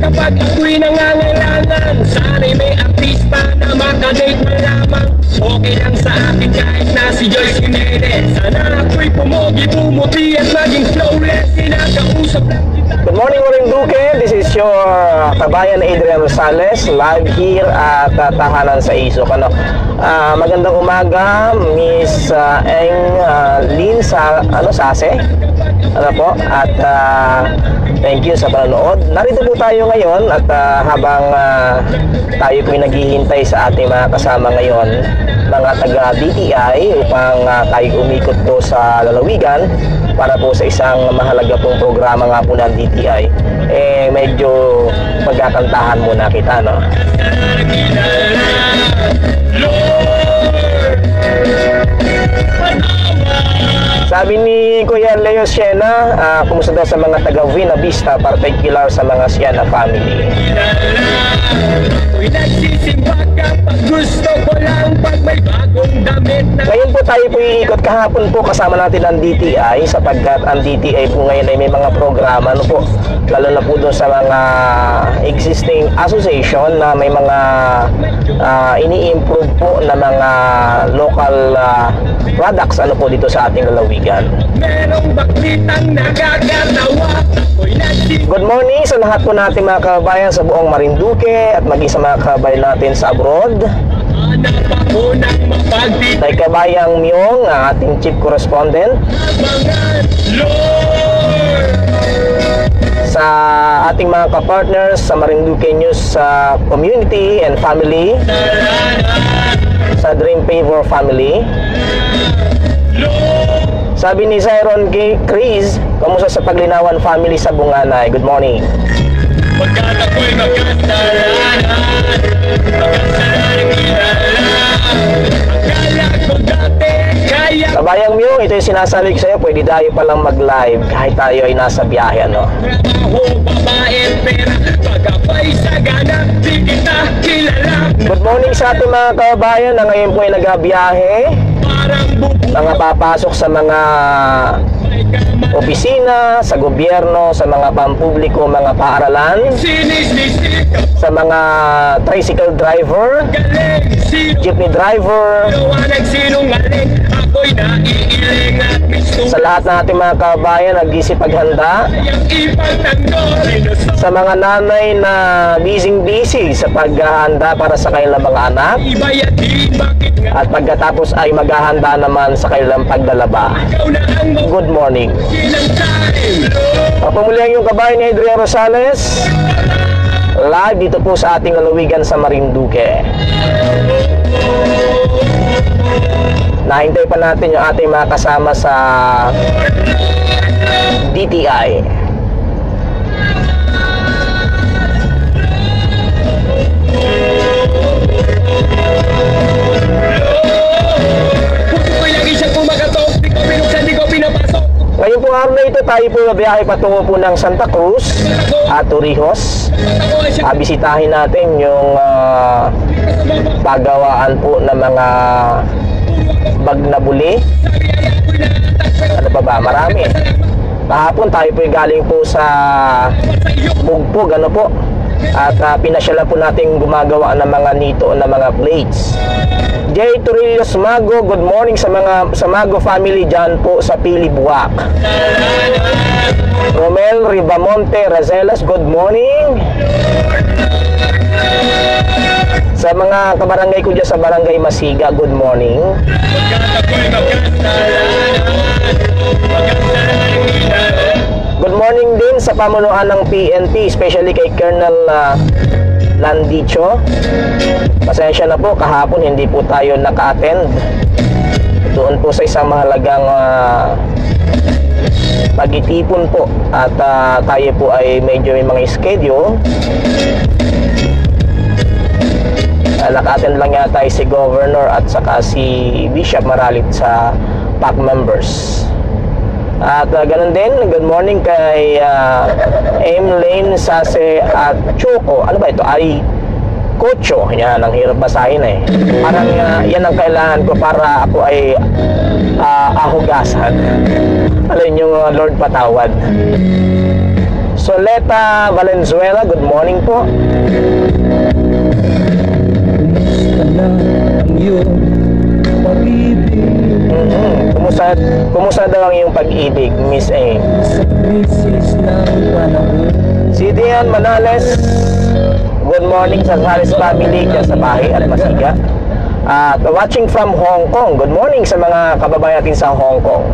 Kapag ako'y nangangailangan, sana'y may artista na makadate mo lamang. Okay lang sa akin kahit na si Joyce Jimenez. Sana ako'y pumogi, bumuti at maging flawless. Kinakausap lang kita. Good morning, Marinduque. This is your kabayan Adrian Rosales, live here at Tahanan sa Isok. Magandang umaga, Miss Lynn Sase. At thank you sa panonood. Narito po tayo ngayon at habang tayo po'y naghihintay sa ating mga kasama ngayon, mga taga-DTI, upang tayo umikot po sa lalawigan para po sa isang mahalaga pong programa nga po ng DTI. Medyo magkakantahan muna kita, no? Sabi ni Kuya Leo Siena, kumusta daw sa mga taga Buena Vista, particular sa mga Siena family. Ngayon po tayo po iikot. Kahapon po kasama natin ang DTI, sapagkat ang DTI po ngayon ay may mga programa, lalo na po doon sa mga existing association na may mga ini-improve po na mga local products po dito sa ating lalawigan. Good morning sa lahat po natin mga kabayan sa buong Marinduque at maging sa mga kabayan natin sa abroad. Kay Kabayang Myong, ang ating chief correspondent. Sa ating mga kapartners sa Marinduque News Community and Family, sa Dream Favor Family. Sabi ni Zyron Chris, kamusta sa Paglinawan family sa Bunganay? Good morning. Kabayang Mew, ito yung sinasabi ko sa'yo, pwede tayo palang mag-live kahit tayo ay nasa biyahe, ano? Good morning sa ating mga kabayan na ngayon po ay nagbiyahe, mga papasok sa mga opisina, sa gobyerno, sa mga pampubliko, mga paaralan, sa mga tricycle driver, jeepney driver, sa lahat ng ating mga kabayan nag-isip paghanda, sa mga nanay na busy sa paghahanda para sa kanilang mga anak, at pagkatapos ay maghahanda naman sa kanilang paglalaba. Good morning. Pamulihan yung kabayan ni Adrian Rosales, live dito po sa ating lalawigan sa Marinduque. Nahintay pa natin yung ating mga kasama sa DTI. Ngayon po araw na ito, tayo po biyahe patungo po ng Santa Cruz at Torrijos. Bisitahin natin yung paggawaan po ng mga bag na buli. Ano pa ba? Marami. Kahapon tayo po galing po sa Bugpog, ano po. At pinasyalan po natin gumagawa ng mga nito na mga plates. J. Torrillos Mago, good morning sa mga Mago family dyan po sa Pili, Buwak. Romel Ribamonte Razelas, good morning. Sa mga kabarangay ko dyan sa Barangay Masiga, good morning. morning din sa pamunuan ng PNP, especially kay Colonel Landicho. Pasensya na po, kahapon hindi po tayo naka-attend doon po sa isang mahalagang pagtitipon po, at tayo po ay medyo may mga schedule. Naka-attend lang yata si Governor at saka si Bishop Maralit sa PAC members. At ganun din, good morning kay Aim Lane Sase at Choco. Ano ba ito? Ay Kocho. Yan, ang hirap basahin eh. Parang yan ang kailangan ko para ako ay ahugasan. Alam nyo, Lord patawad. Soleta Valenzuela, good morning po. Kumusta daw ang iyong pag-ibig, Miss A? Si Dian Manales, good morning sa Harris family dyan sa Bahay at Masiga. At watching from Hong Kong, good morning sa mga kababayan natin sa Hong Kong.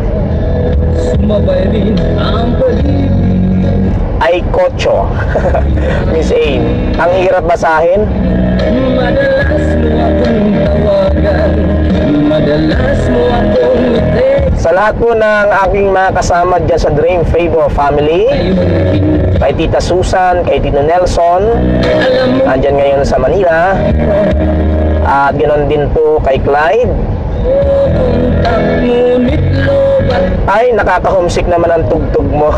Ay Kocho. Miss A, ang hirap basahin. Madalas mo akong tawagan, madalas mo akong ngiti. Sa lahat po ng aking mga kasama dyan sa Dream Favor Family, kay Tita Susan, kay Tito Nelson, andyan ngayon sa Manila, at ganoon din po kay Clyde. Ay, nakaka-homesick naman ang tugtog mo.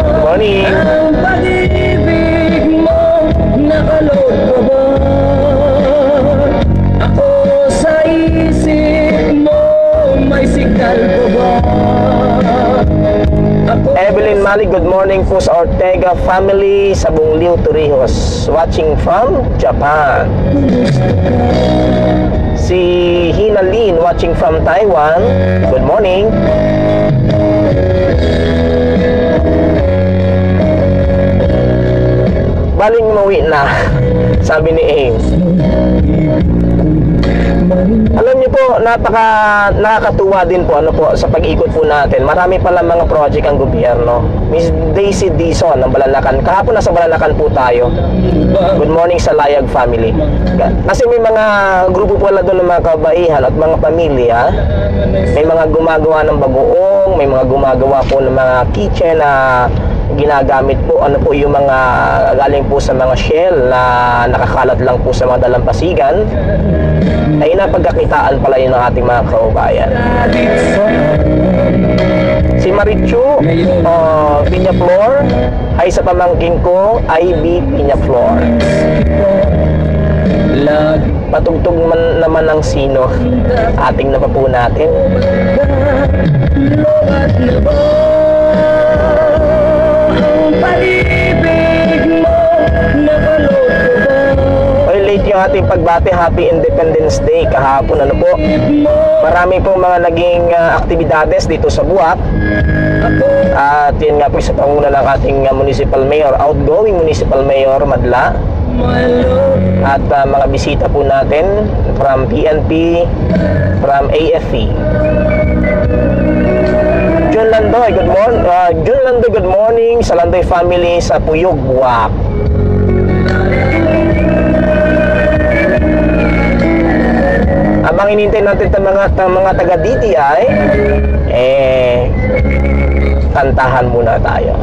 Good morning. Ang pag-ibig mo, nakaload ko ba? Ako sa isip mo, may signal ko ba? Evelyn Mali, good morning po sa Ortega family sa Bungliw, Torrijos, watching from Japan. Si Hina Lin, watching from Taiwan, good morning. Baling umuwi na, sabi ni Ames. Alam niyo po, nakakatuwa din po sa pag-ikot po natin. Marami pala mga project ang gobyerno. Miss Daisy Dizon ng Balalacan. Kahapon nasa Balalacan po tayo. Good morning sa Layag family. Kasi may mga grupo pala doon ng mga kabaihan at mga pamilya. May mga gumagawa ng bagoong, may mga gumagawa po ng mga kitchen na ginagamit po, yung mga galing po sa mga shell na nakakalat lang po sa mga dalampasigan, ay napagkakitaan pala yun ng ating mga kaubayan. Si Marichu Piñaflor, ay sa pamangking ko, IB Piñaflor. Patugtog naman ng sino, ating na pa po natin. Oy, late yung ating pagbati. Happy Independence Day kahapon. Ano po? Marami pong mga naging aktibidades dito sa Buwak. At yun nga po sa panguna ng ating municipal mayor, outgoing municipal mayor Madla. At mga bisita po natin from PNP, from AFP. Jun Landoy, good morning. Jun Landoy, good morning sa Landoy family sa Puyog, Buwak. Abang inintay natin mga taga-DTI, kantahan muna tayo.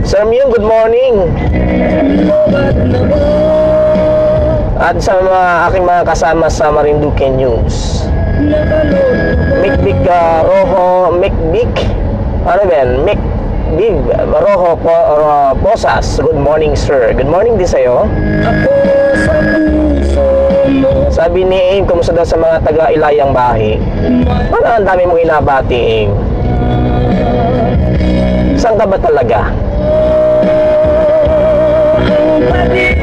Sir Myung, good morning. At sa aking mga kasama sa Marinduque News. Mikbik Rojo, Mikbik, ano ba yan? Mikbik Rojo Posas, good morning sir. Good morning din sa'yo. Sabi ni Aim, kumusta daw sa mga taga-Ilayang Bahi? Parang ang dami mong inabati, Aim. Saan ka ba talaga?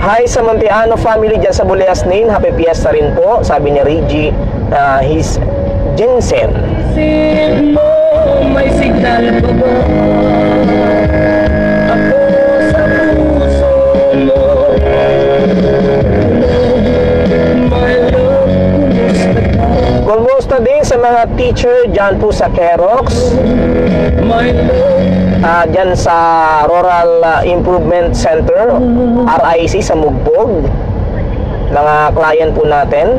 Hi sa Monteano family dyan sa Buleasnin. Happy Fiesta rin po, sabi ni Reggie his Jensen. May signal pa ba? Ako sa puso mo. Kumusta din sa mga teacher dyan po sa Kerox, dyan sa Rural Improvement Center, RIC sa Mugbog, mga client po natin.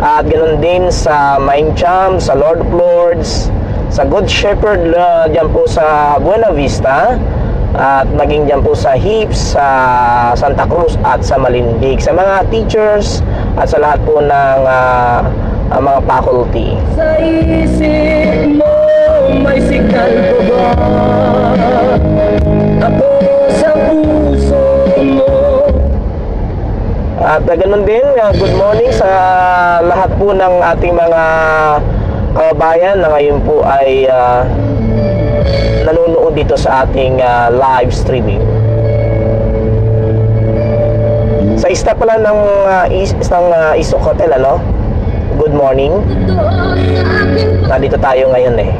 At ganoon din sa Mindcham, sa Lord of Lords, sa Good Shepherd dyan po sa Buena Vista, at maging dyan po sa Hips, sa Santa Cruz at sa Malindig, sa mga teachers at sa lahat po ng mga faculty. Sa isip mo may sikal ko ba? Ako sa puso mo. At ganoon din, good morning sa lahat po ng ating mga kababayan na ngayon po ay nanonood dito sa ating live streaming. Sa ista pala ng isang Isok Hotel, ano? Good morning. Nandito tayo ngayon eh.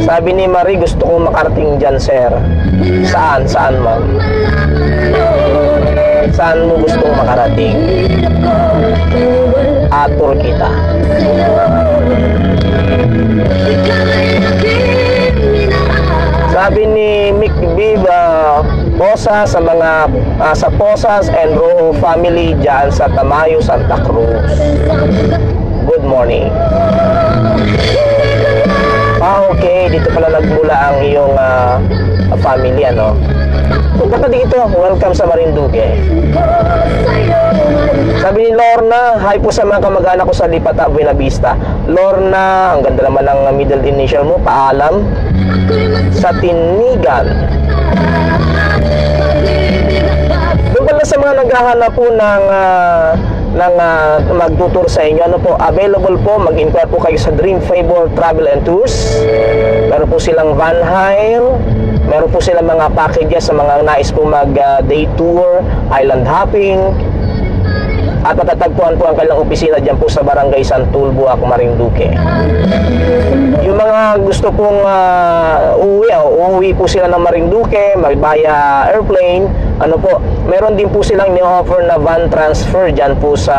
Sabi ni Marie, gusto kong makarating dyan, sir. Saan? Saan, ma'am? Saan mo gustong makarating? Atur kita. Sabi ni Mick Viva, Posa sa mga sa Posas and Rojo family dyan sa Tamayo, Santa Cruz. Good morning. Okay, dito pala nagmula ang iyong family, ano? Punta ka dito, welcome sa Marinduque. Sabi ni Lorna, hi po sa mga kamag-anak ko sa Lipata, Buena Vista. Lorna, ang ganda naman ng middle initial mo, paalam. Sa Tinigan. Doon pala sa mga naghahanap po ng magtutur sa inyo, ano po, available po, mag-inquire po kayo sa Dream Favor Travel and Tours. Meron po silang van hire, meron po silang mga packages sa mga nais po mag day tour, island hopping. At matatagpuan po ang kanilang opisina dyan po sa Barangay Santul, Buac, Marinduque. Yung mga gusto pong uuwi po sila ng Marinduque, via airplane, ano po, meron din po silang ni-offer na van transfer dyan po sa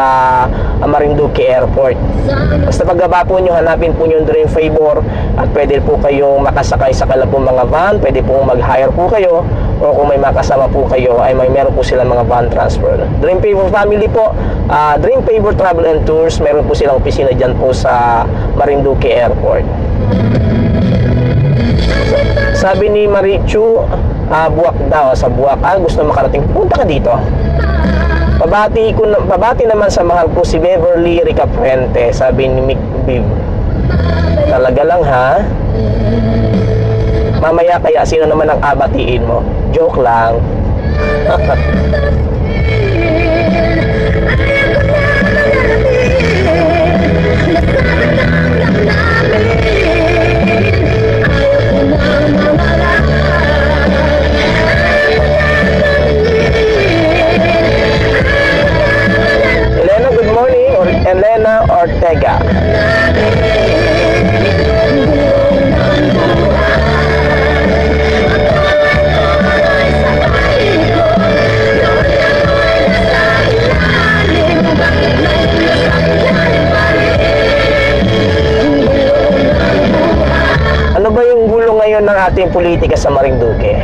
Marinduque Airport. Basta pagbaba po nyo, hanapin po nyo yung Dream Favor at pwede po kayong makasakay sa kanilang po mga van, pwede po mag-hire po kayo, o kung may makasama po kayo ay meron po silang mga van transfer. Dream Favor family po, Dream Favor Travel and Tours, meron po silang opisina dyan po sa Marinduque Airport. Sabi ni Marichu, Buwak daw, sa Buwak, gusto makarating, punta ka dito. Pabati naman sa mahal ko si Beverly Ricaprente, sabi ni Mick Biv. Talaga lang, ha? Mamaya kaya sino naman ang abatiin mo? Joke lang. Elena, good morning. Elena Ortega. Ano ba yung gulo ngayon ng ating politika sa Marinduque?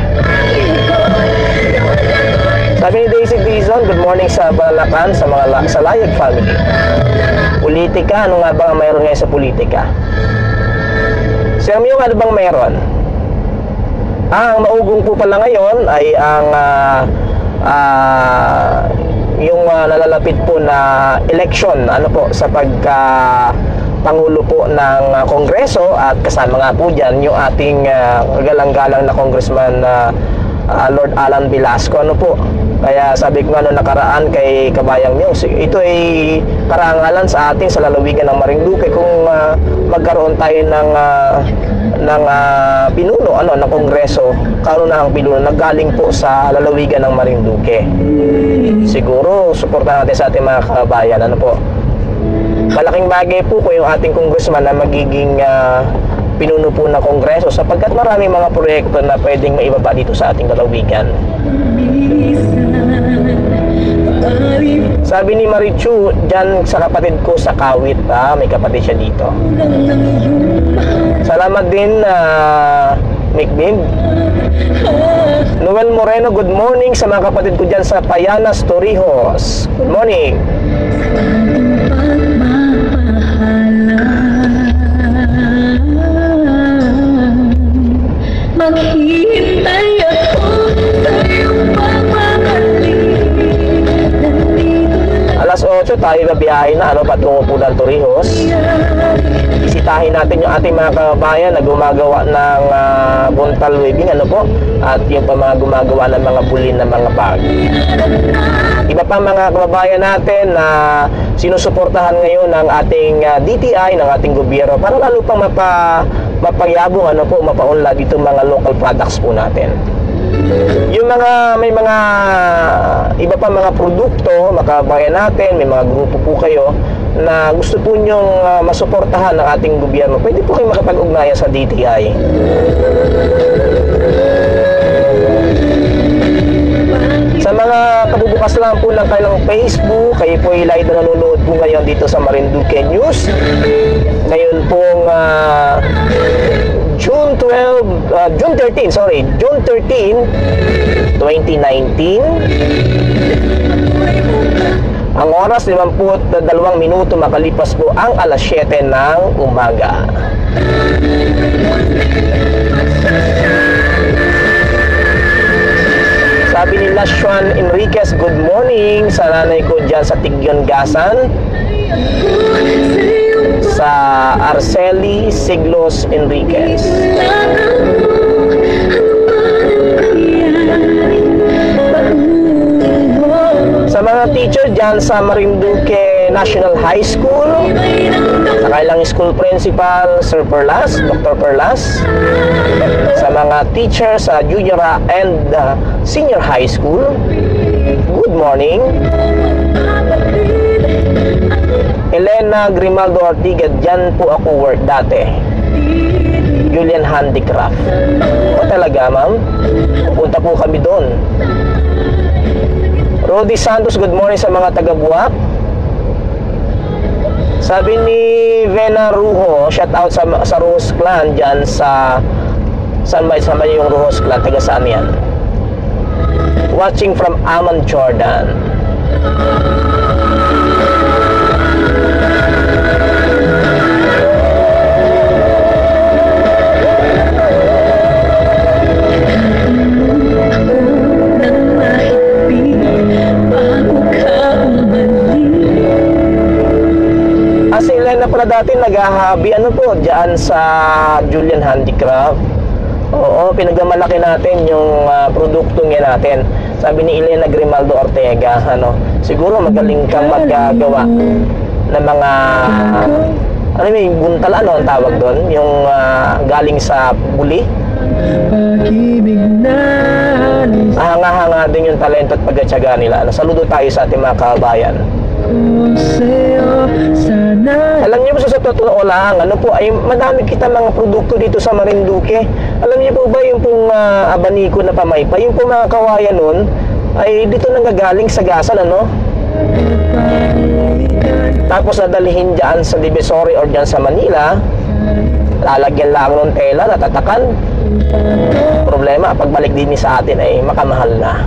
Sabi ni Daisy Dizon, good morning sa Balacan, sa mga sa Layag family. Politika, ano nga ba ang mayroon ngayon sa politika? Sir Mio, ano bang mayroon? Ang maugong po pala ngayon ay ang yung nalalapit po na election, ano po, sa Pangulo po ng Kongreso, at kasama nga po dyan yung ating galang-galang na Congressman Lord Alan Velasco, ano po. Kaya sabi ko nga nakaraan kay Kabayang News, ito ay karangalan sa ating sa lalawigan ng Marinduque kung magkaroon tayo ng pinuno, ano, ng Kongreso, karunahang pinuno na galing po sa lalawigan ng Marinduque. Siguro suportahan natin sa ating mga kabayan, ano po. Malaking bagay po kung yung ating congressman na magiging pinuno po ng Kongreso sapagkat maraming mga proyekto na pwedeng maibaba dito sa ating lalawigan. Sabi ni Marichu, dyan sa kapatid ko sa Kawit, may kapatid siya dito. Salamat din, Mikbib. Noel Moreno, good morning sa mga kapatid ko dyan sa Payanas, Torrijos. Good morning. Maghihintay ako sa iyong pagmamahaling. Alas 8 tayo babiyahin na patungo po ng Torrijos. Bisitahin natin yung ating mga kababayan na gumagawa ng buntal weaving at yung pa mga gumagawa ng mga bulin ng mga bag. Iba pa mga kababayan natin na sinusuportahan ngayon ng ating DTI, ng ating gobyerno para lalo pang mapayabong mapaunlad itong mga local products po natin. Yung may mga iba pa mga produkto, makabayan natin, may mga grupo po kayo na gusto po nyong masuportahan ng ating gobyerno, pwede po kayo makapag-ugnayan sa DTI. Sa mga kabubukas lang po ng kanilang Facebook, kayo po ay live na nanonood po ngayon dito sa Marinduque News. Ngayon pong June 13, 2019. Ang oras 52 minuto makalipas po ang alas 7 ng umaga. Sabi ni Lashuan Enriquez, good morning sa nanay ko dyan sa Tigyon Gasan. Sa Arceli Siglos Enriquez. Sa mga teacher dyan sa Marinduque National High School, sa kailang school principal, Sir Perlas, Dr. Perlas. Sa mga teacher sa junior and senior high school, good morning. Elena Grimaldo Ortiga, dyan po ako work dati. Julian Handicraft. O talaga, ma'am? Punta po kami doon. Rodi Santos, good morning sa mga taga-Buwak. Sabi ni Vena Ruho, shout out sa Ruhos Clan dyan sa saan ba yung Ruhos Clan? Taga saan yan? Watching from Amman, Jordan. Sila na pala dati naghahabi dyan sa Julian Handicraft. Oo, pinagmamalaki natin yung produktong yan natin. Sabi ni Elena Grimaldo Ortega, siguro magaling kang maggagawa ng mga may buntal, ang tawag doon, yung galing sa buli. Hanga-hanga din yung talento at pagkatsaga nila. Saludo tayo sa ating mga kabayan. Alam niyo po sa totoo lang, ay madami kita mga produkto dito sa Marinduque. Alam niyo po ba yung pong abaniko na pamaypay, yung pong mga kawayan nun ay dito nanggagaling sa gasan, tapos nadalihin dyan sa Divisoria or dyan sa Manila, lalagyan lang ng tela, natatakan. Problema, pagbalik din sa atin ay makamahal na.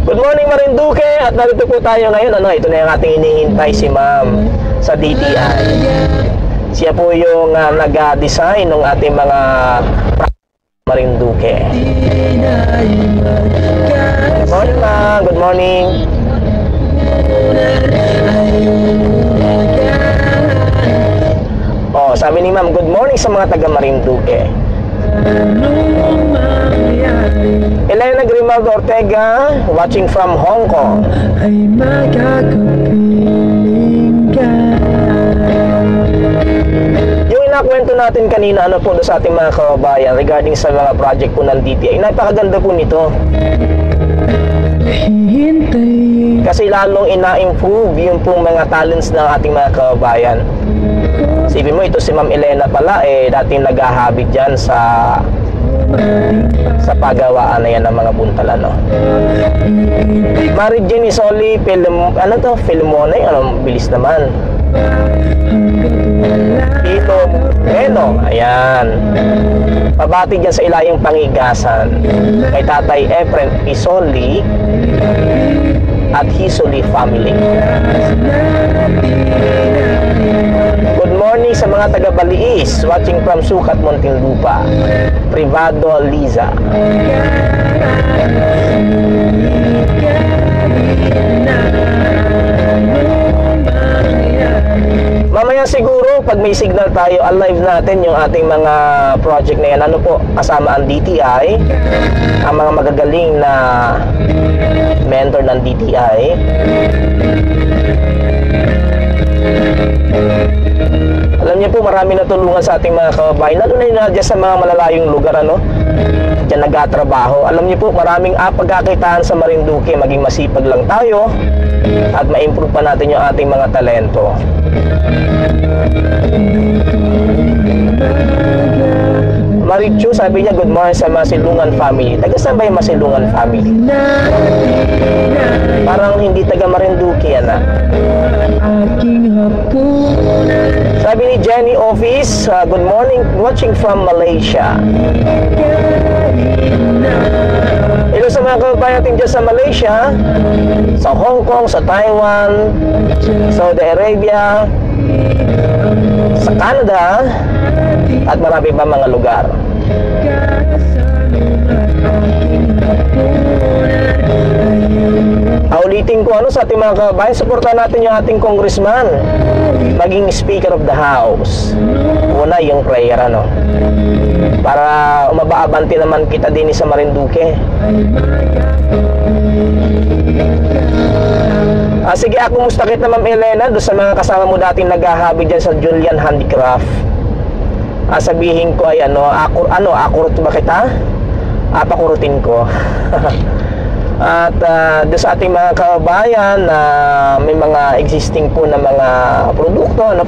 Good morning Marinduque, at narito po tayo ngayon. Ito na yung ating hinihintay, si ma'am sa DTI. Siya po yung nag-design ng ating mga Marinduque. Good morning ma'am, good morning. Sabi ni ma'am, good morning sa mga taga Marinduque. Elena Grimaldo Ortega, watching from Hong Kong. Yung inakwento natin kanina, po sa ating mga kababayan regarding sa mga project po ng DTI, napakaganda po nito. Hihintayin Kasi lalong ina-improve yung pong mga talents ng ating mga kababayan. Isipin mo, ito si Ma'am Elena pala, dating naghahabit dyan sa paggawaan na yan ng mga buntalan, no? Mary Jenny Soli, Filmone, bilis naman. Ito, ayan. Pabati dyan sa Ilayang Pangigasan kay Tatay Efren Isoli at Hisoli family. Good morning sa mga taga-Baliis, watching from Sukat, Muntinlupa. Privado Liza. Mamaya siguro, pag may signal tayo, alive natin yung ating mga project na yan. Ano po, kasama ang DTI, ang mga magagaling na mentor ng DTI. Alam niyo po, marami natulungan sa ating mga kababayan, lalo na dyan sa mga malalayong lugar, ano? Diyan nagtatrabaho. Alam niyo po, maraming pagkakitaan sa Marinduque. Maging masipag lang tayo at ma-improve pa natin yung ating mga talento. Marichu, sabi niya, good morning sa Masilungan family. Taga saan ba yung Masilungan family? Parang hindi taga Marinduque yan, ah. Sabi ni Jenny Office, good morning, watching from Malaysia. Hello sa mga kababayan natin dyan sa Malaysia, sa Hong Kong, sa Taiwan, Saudi Arabia, sa Canada, at marami pa mga lugar. Ulitin ko, sa ating mga kababayan, supportan natin yung ating congressman maging Speaker of the House. Una yung prayer, para umabaabanti naman kita din sa Marinduque. Sige, ako musta kita, Ma'am Elena, doon sa mga kasama mo dating naghahabi dyan sa Julian Handicraft. Sabihin ko ay akurot ba kita? Pakurutin ko. At doon sa ating mga kababayan na may mga existing po na mga produkto na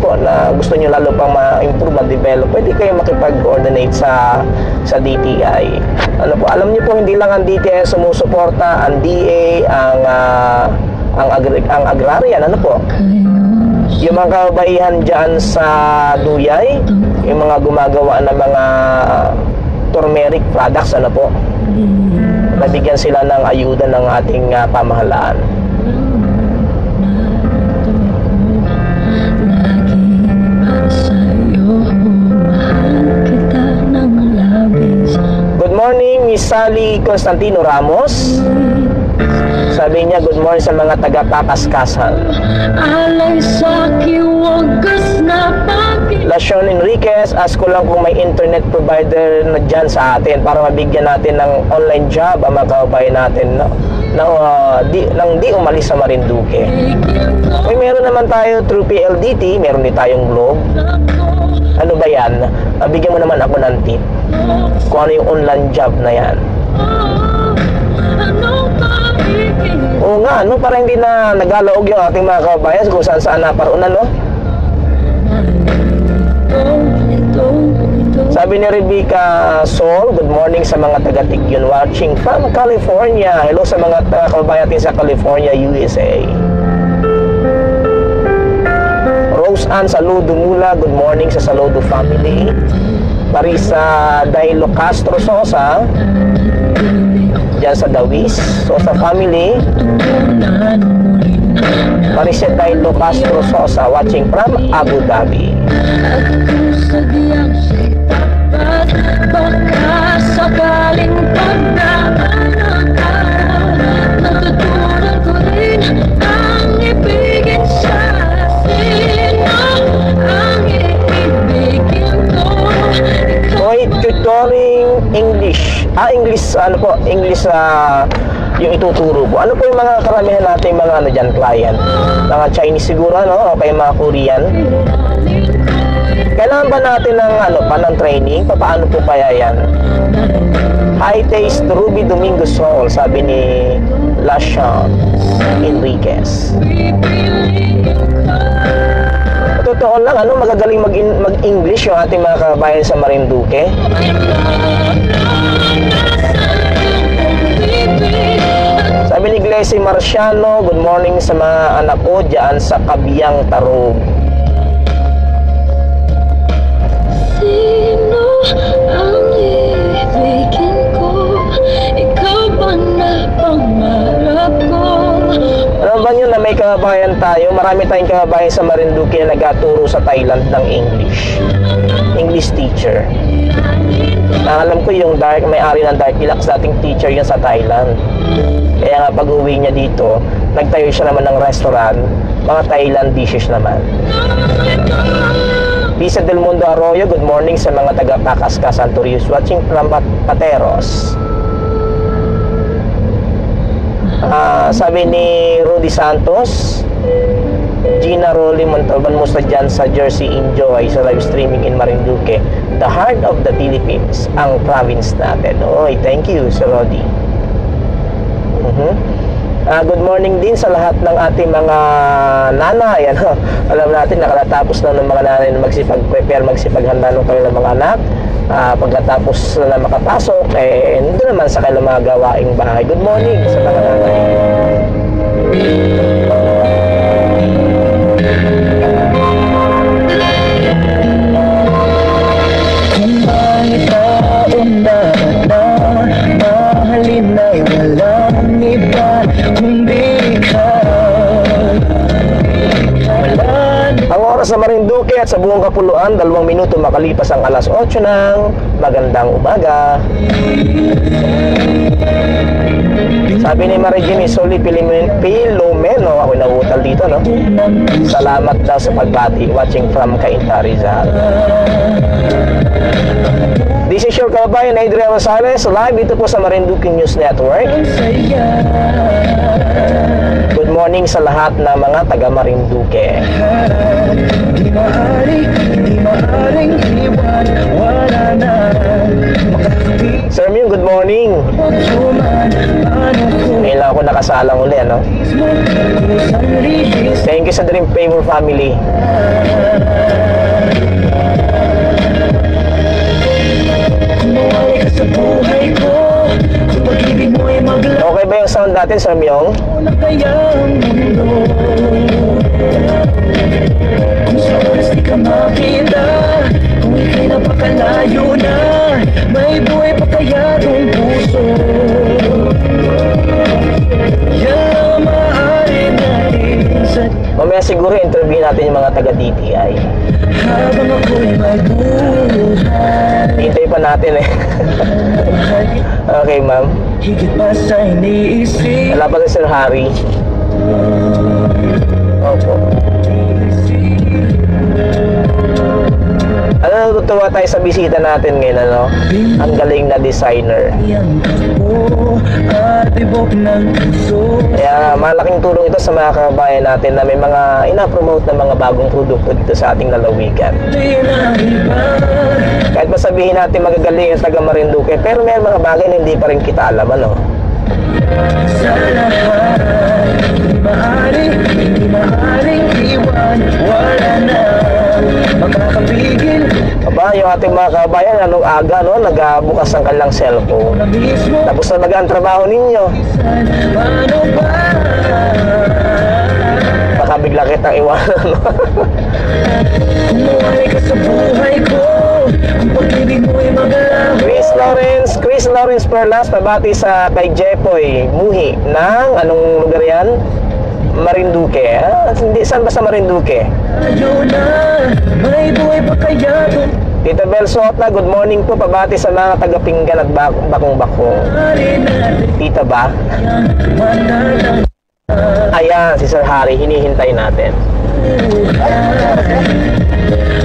gusto nyo lalo pang ma-improve, ma-develop, pwede kayo makipag-coordinate sa DTI. Alam nyo po, hindi lang ang DTI sumusuporta, ang DA, ang agrarian, yung mga kababaihan dyan sa Duyay, yung mga gumagawa ng mga turmeric products, nabigyan sila ng ayuda ng ating pamahalaan. Good morning, Miss Sally Constantino Ramos. Sabi niya, good morning sa mga taga-Papaskasan. alay sa'ki wagas na pag Lasyon Enriquez, ask ko lang kung may internet provider na dyan sa atin para mabigyan natin ng online job ang mga kababayan natin nang di umalis sa Marinduque. Meron naman tayo through PLDT, meron din tayong Globe. Ano ba yan? Bigyan mo naman ako ng tip kung ano yung online job na yan. Oo nga, para hindi na nagalaog yung ating mga kababayan kung saan naparunan, Sabi ni Rebecca Sol, good morning sa mga taga-Tigyon watching from California. Hello sa mga kababayan natin sa California, USA. Rose Ann Saludo Mula, good morning sa Saludo family. Marisa Dailo Castro Sosa, dyan sa Dawis, Sosa family. Marisa Dailo Castro Sosa, watching from Abu Dhabi. baka sakaling pagdaan natutunan ko rin ang ibigin sa sino ang iibigin ko. Wait, tutoring English. English yung ituturo po. Ano po yung mga karamihan natin mga client? Mga Chinese siguro, o kaya mga Korean? Kailangan ba natin ng ng training? Paano po kaya yan? High taste Ruby Domingo Soul, sabi ni Lashawn Enriquez. Totoo lang, magagaling mag-English yung ating mga kabayan sa Marinduque. Sabi ni Glecy Marciano, good morning sa mga anak ko dyan sa Kabiyang Tarog. Sino ang ibigin ko? Ikaw ba na pangarap ko? Alam ba nyo na may kababayan tayo? Marami tayong kababayan sa Marinduque na nagtuturo sa Thailand ng English teacher. Alam ko yung may-ari ng Dark Deluxe, dating teacher yan sa Thailand. Kaya nga pag-uwi niya dito, nagtayo siya naman ng restaurant, mga Thailand dishes naman. Lisa Del Mundo Arroyo, good morning sa mga taga-Pacasca, Santorius, watching from Pateros. Sabi ni Rudy Santos, Gina Rolly Montalban, musta dyan sa Jersey, enjoy sa live streaming in Marinduque, the heart of the Philippines, ang province natin. Oy, thank you, Sir Rodi. Good morning din sa lahat ng ating mga nanay. Alam natin, nakalatapos na ng mga nanay na magsipag-prepare, magsipaghanda ng kanilang mga anak. Pagkatapos na makapasok, doon naman sa kanilang mga gawaing bahay. Good morning sa mga nanay. Kung may taong mahalin ay walang iba kundi ikaw. Ang oras sa Marinduque at sa buong Kapuluan, 2 minuto makalipas ang alas 8 ng magandang umaga. Sabi ni Marie Soli Pilomeno, ako nauutal dito, no? Salamat daw sa pagbati, watching from Cainta, Rizal. This is your kababayan Adrian Rosales, live dito po sa Marinduque News Network. Good morning sa lahat ng mga taga Marinduque. Sir Mew, good morning. Ngayon lang ako nakasalang uli, ano? Thank you sa Dream Favor family. Okay ba yung sound natin, Sir Myong? Kung sa oras di ka makita, kung ika'y napakalayo na, may buhay pa kaya tong puso. Yan maaari natin sa... Mamaya siguro interview natin yung mga taga-DTI. Habang ako'y may buhay, Hintay pa natin eh. Okay, ma'am. higit pa sa iniisip. Wala pa si Sir Harry. Opo. Natutuwa tayo sa bisita natin ngayon, ano? Ang galing na designer. Yan ako at ibok ng puso. Kaya malaking tulong ito sa mga kababayan natin na may mga ina-promote na mga bagong produkto dito sa ating lalawigan. Di na iba. Kahit masabihin natin magagaling yung taga Marinduque, pero may mga bagay na hindi pa rin kita alam, ano? Sa lahat, hindi maaaring iwan. Wala na makakapigil Aba, yung ating mga kababayan, anong aga, no? Nagbukas ang kanilang cellphone. na mismo. Tapos na ang trabaho ninyo. Paano ba? Baka bigla kitang iwanan, no? Kumuhay ka sa buhay ko, kung pag-ibig mo ay magalaw. Chris Lawrence Perlas, pabati sa kay Jepoy Muhi ng anong lugar yan? Marinduque. Hindi, saan ba sa Marinduque? Ayaw na, may buhay pa kaya itong Tita Bel Sota, good morning po. Pabati sa mga taga-Pinggan at Bakong-Bakong. hari natin. Tita ba? Manalang Ayan, si Sir Harry, hinihintay natin.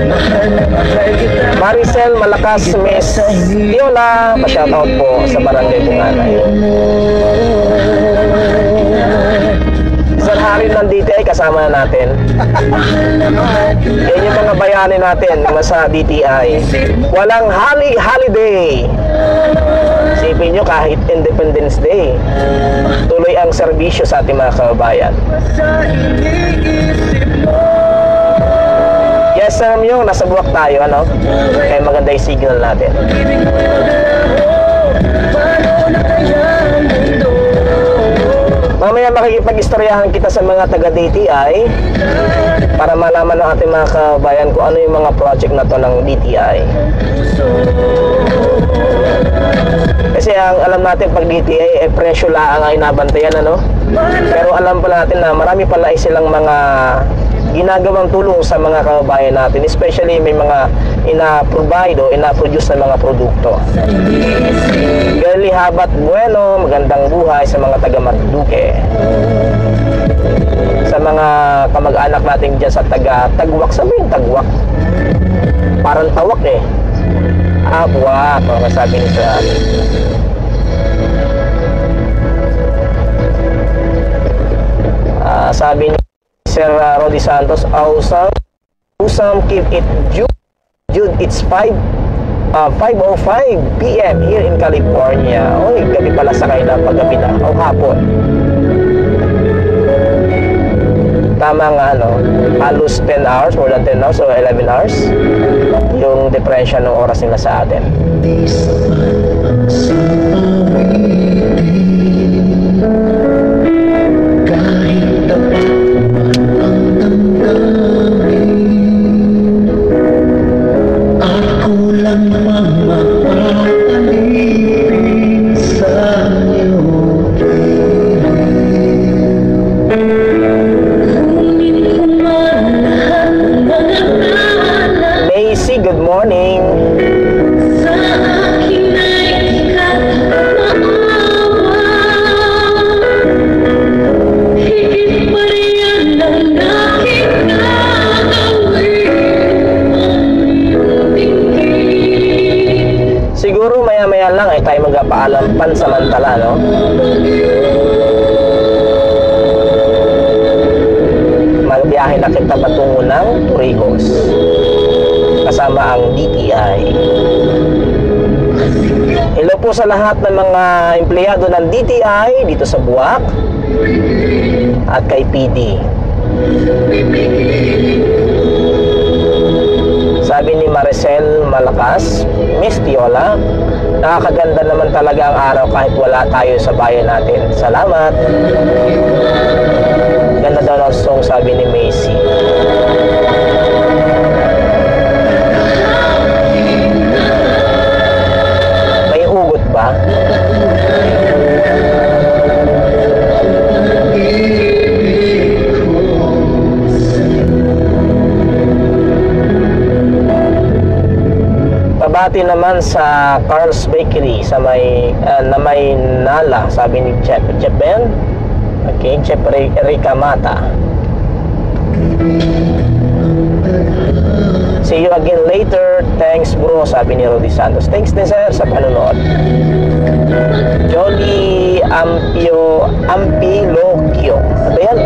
mahal na mahal kita. Maricel Malakas, Miss Viola, pa-shoutout po sa Barangay Bunganay. hari ng DTI kasama na natin. Yan yung mga bayani natin sa DTI. Walang holiday. Isipin nyo, kahit Independence Day, tuloy ang serbisyo sa ating mga kababayan. Yes, alam nyo, nasa buwak tayo, ano? Kaya maganda yung signal natin. Mamaya makikipag-istoryahan kita sa mga taga-DTI para malaman ng ating mga kabayan kung ano yung mga project na to ng DTI. Kasi ang alam natin pag DTI, presyo lang ang inabantayan, ano? Pero alam pala natin na marami pala silang mga ginagawang tulong sa mga kababayan natin, especially may mga ina-provide o ina-produce na mga produkto. Gali habat bueno, magandang buhay sa mga taga Marinduque, sa mga kamag-anak natin dyan sa taga Tagwak. Sabihin Tagwak, parang tawak eh. Buwak, ang sabi ni sa sabi ni Sir Rodi Santos, awesome, keep it Jude, it's 5:05 PM here in California. Oy, gabi pala sa kayo na paggabi na o hapon. Tama nga, ano, halos 10 hours, more than 10 hours o 11 hours yung differential ng oras nila sa atin. Good morning. Siguro maya-maya lang ay tayo magpapaalam pansamantala, no? Magbiyahe na kita patungo ng Torrijos kasama ang DTI. Hello po sa lahat ng mga empleyado ng DTI dito sa Buwak at kay PD. Sabi ni Maricel Malakas, Miss Tiola, nakakaganda naman talaga ang araw kahit wala tayo sa bayan natin. Salamat. Ganda daw ng song, sabi ni Macy. Ba? Pabati naman sa Carl's Bakery sa may na may Nala, sabi ni Chef Ben. Okay, Chef Erika Mata. See you again later. Thanks bro, sabi ni Rodi Santos. Thanks din sir sa panonood. Jolly Ampilokyo. Ano yan?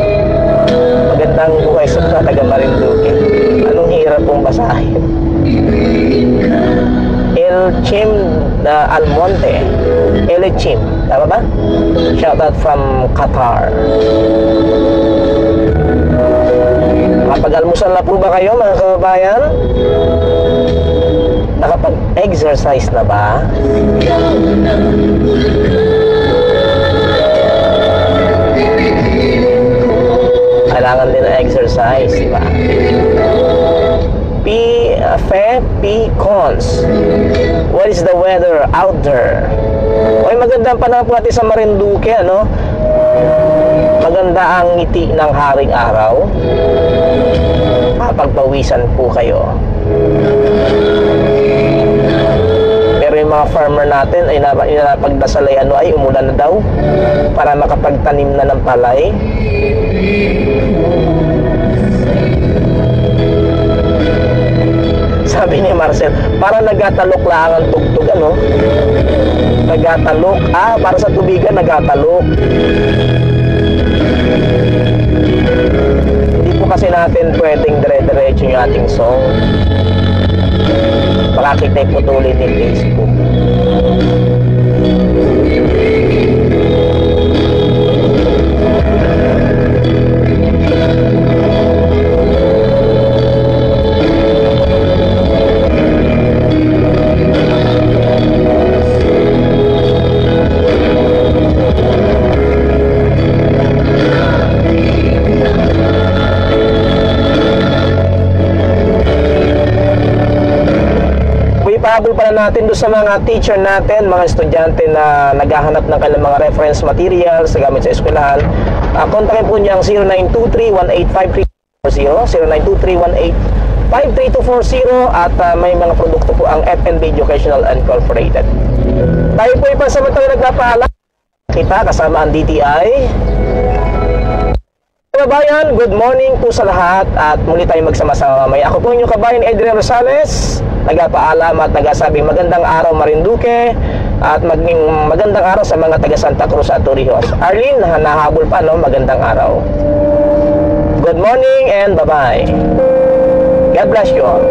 Magandang buhay sa mga taga Marinduque. Anong hirap pong basahin? Elchim Almonte. Elchim. Tama ba? Shout out from Qatar. Nakapag-almusal na po ba kayo mga kababayan? Nakapag-exercise na ba? Kailangan din na exercise, di ba? Cons. What is the weather out there? Oy, magandang panahon po natin sa Marinduque, ano? Maganda ang ngiti ng haring araw. Kapagpawisan po kayo. Pero yung mga farmer natin ay napagdasal ay ay umulan na daw para makapagtanim na ng palay. Sabi ni Marcel, para nagatalok lang ang tugtog, ano? Nagatalok, para sa tubigan nagatalok. Hindi po kasi natin pwedeng dire-diretso yung ating song. Baka kita iputulin ni Facebook. Ipahabol pala natin doon sa mga teacher natin, mga estudyante na naghahanap ng kanilang mga reference materials sa gamit sa eskwelahan. Kontakin po niya ang 0923-1853240, 0923-1853240, at may mga produkto po ang FNB Educational Incorporated. Tayo po ipasamantang nagpapaalam kita kasama ang DTI. Kabayan, good morning po sa lahat at muli tayong magsama-sama mamaya. Ako po inyong kabayan Adrian Rosales, nagpapaalam at nagsasabing magandang araw Marinduque at magandang araw sa mga taga Santa Cruz at Torrijos. Arlene, nahabol pa, no? Magandang araw. Good morning and bye-bye. God bless you all.